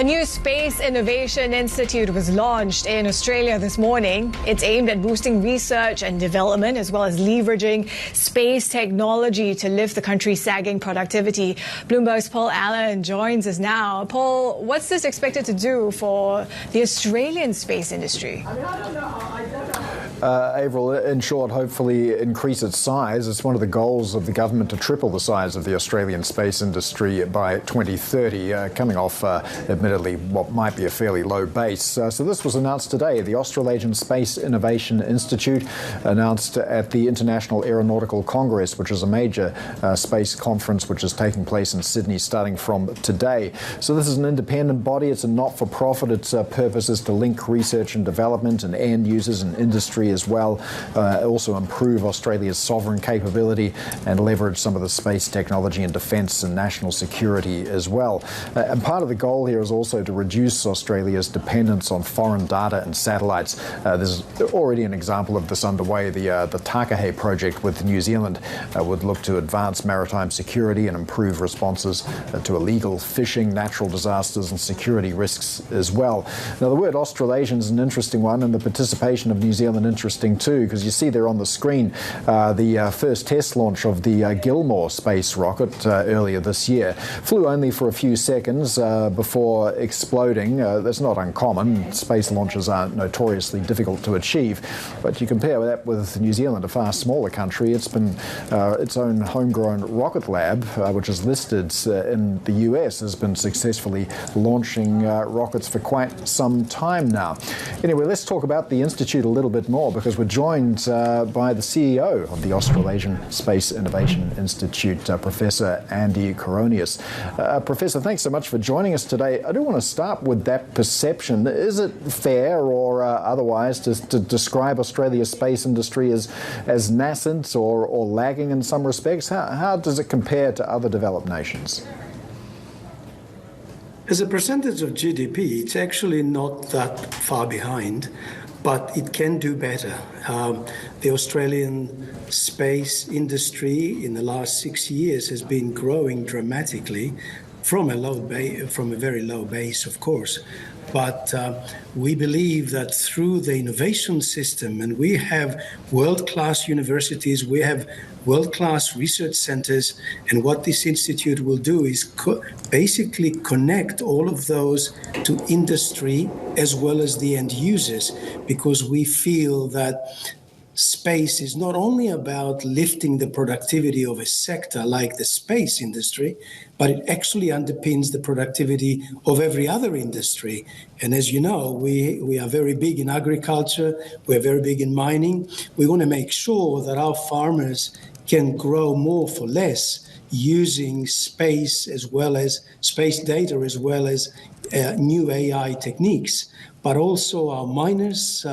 A new Space Innovation Institute was launched in Australia this morning. It's aimed at boosting research and development as well as leveraging space technology to lift the country's sagging productivity. Bloomberg's Paul Allen joins us now. Paul, what's this expected to do for the Australian space industry? Avril, in short, hopefully increase its size. It's one of the goals of the government to triple the size of the Australian space industry by 2030, coming off, admittedly, what might be a fairly low base. So this was announced today. The Australasian Space Innovation Institute announced at the International Aeronautical Congress, which is a major space conference which is taking place in Sydney starting from today. So this is an independent body. It's a not-for-profit. Its purpose is to link research and development and end users and industry as well, also improve Australia's sovereign capability and leverage some of the space technology and defence and national security as well. And part of the goal here is also to reduce Australia's dependence on foreign data and satellites. There's already an example of this underway. The Takahe project with New Zealand would look to advance maritime security and improve responses to illegal fishing, natural disasters and security risks as well. Now, the word Australasian is an interesting one, and the participation of New Zealand interesting too, because you see there on the screen the first test launch of the Gilmore space rocket earlier this year. Flew only for a few seconds before exploding. That's not uncommon. Space launches are notoriously difficult to achieve, but you compare that with New Zealand, a far smaller country. It's been its own homegrown rocket lab, which is listed in the US, has been successfully launching rockets for quite some time now. Anyway, let's talk about the Institute a little bit more, because we're joined by the CEO of the Australasian Space Innovation Institute, Professor Andy Koronios. Professor, thanks so much for joining us today. I do want to start with that perception. Is it fair or otherwise to describe Australia's space industry as nascent or lagging in some respects? How does it compare to other developed nations? As a percentage of GDP, it's actually not that far behind, but it can do better. The Australian space industry in the last 6 years has been growing dramatically from a very low base, of course. But we believe that through the innovation system, and we have world-class universities, we have world-class research centers, and what this institute will do is basically connect all of those to industry as well as the end users, because we feel that space is not only about lifting the productivity of a sector like the space industry, but it actually underpins the productivity of every other industry. And as you know, we are very big in agriculture, we're very big in mining. We want to make sure that our farmers can grow more for less using space as well as space data as well as new AI techniques. But also our miners,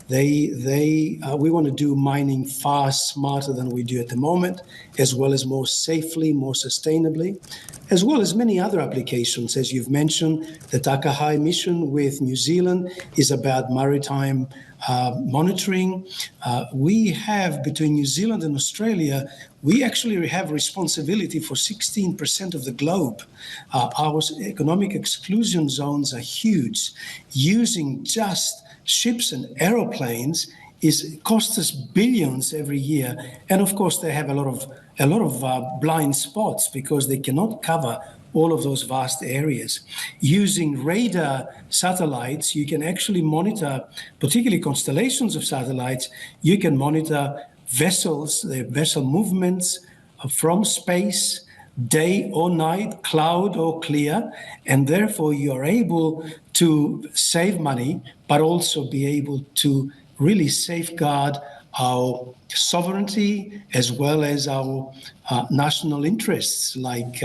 we want to do mining far smarter than we do at the moment, as well as more safely, more sustainably, as well as many other applications. As you've mentioned, the Takahe mission with New Zealand is about maritime monitoring. We have, between New Zealand and Australia, we actually have responsibility for 16% of the globe. Our economic exclusion zones are huge. Using just ships and aeroplanes costs us billions every year, and of course they have a lot of blind spots because they cannot cover all of those vast areas. Using radar satellites, you can actually monitor, particularly constellations of satellites. You can monitor vessels, the vessel movements from space, day or night, cloud or clear, and therefore you are able to save money, but also be able to really safeguard our sovereignty as well as our national interests like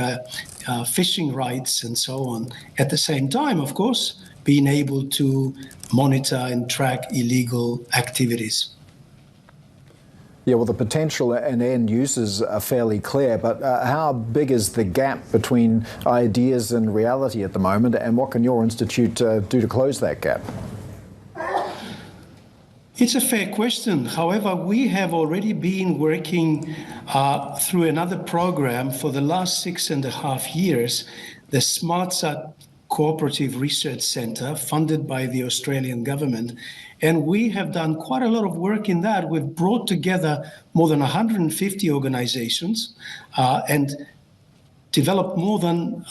fishing rights and so on. At the same time, of course, being able to monitor and track illegal activities. Yeah, well, the potential and end uses are fairly clear, but how big is the gap between ideas and reality at the moment, and what can your institute do to close that gap? It's a fair question. However, we have already been working through another program for the last 6.5 years, the SmartSat cooperative research center funded by the Australian government. And we have done quite a lot of work in that. We've brought together more than 150 organizations and developed more than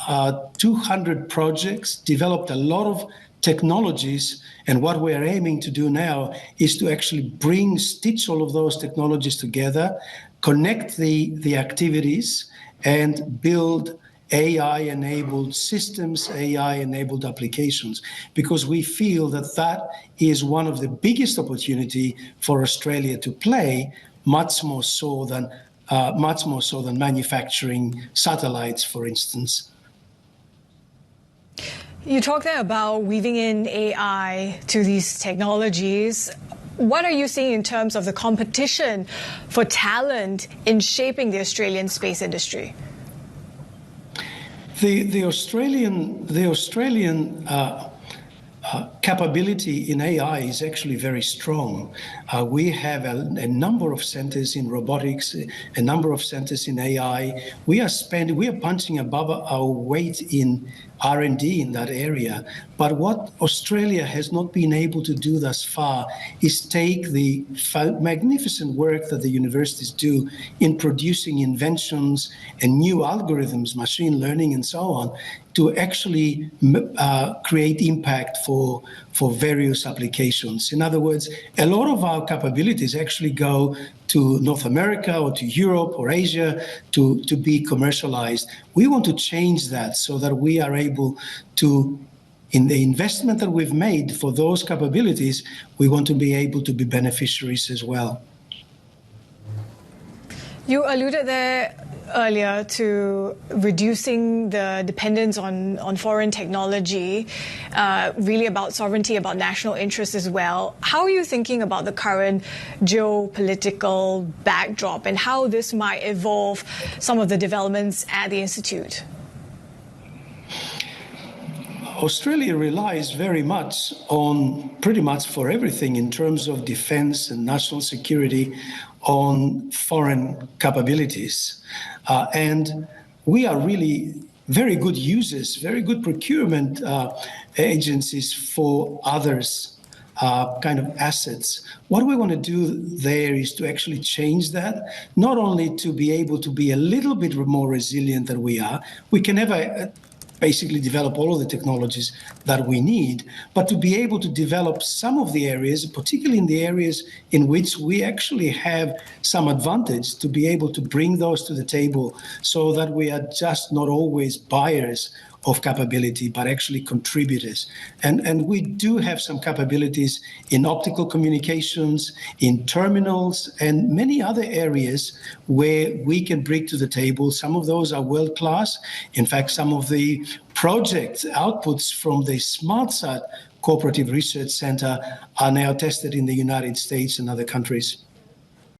200 projects, developed a lot of technologies. And what we're aiming to do now is to actually stitch all of those technologies together, connect the activities, and build AI-enabled systems, AI-enabled applications, because we feel that that is one of the biggest opportunity for Australia to play, much more so than manufacturing satellites, for instance. You talked there about weaving in AI to these technologies. What are you seeing in terms of the competition for talent in shaping the Australian space industry? The Australian capability in AI is actually very strong. We have a number of centers in robotics, a number of centers in AI. We are punching above our weight in R&D in that area. But what Australia has not been able to do thus far is take the magnificent work that the universities do in producing inventions and new algorithms, machine learning and so on, to actually create impact for various applications. In other words, a lot of our capabilities actually go to North America or to Europe or Asia to be commercialized. We want to change that so that we are able to, in the investment that we've made for those capabilities, we want to be able to be beneficiaries as well. You alluded there earlier to reducing the dependence on foreign technology, really about sovereignty, about national interest as well. How are you thinking about the current geopolitical backdrop and how this might evolve some of the developments at the Institute? Australia relies very much on, pretty much for everything in terms of defense and national security, on foreign capabilities. And we are really very good users, very good procurement agencies for others' kind of assets. What we want to do there is to actually change that, not only to be able to be a little bit more resilient than we are. We can never basically develop all of the technologies that we need, but to be able to develop some of the areas, particularly in the areas in which we actually have some advantage, to be able to bring those to the table so that we are just not always buyers of capability, but actually contributors. And we do have some capabilities in optical communications, in terminals, and many other areas where we can bring to the table. Some of those are world-class. In fact, some of the project outputs from the SmartSat Cooperative Research Center are now tested in the United States and other countries.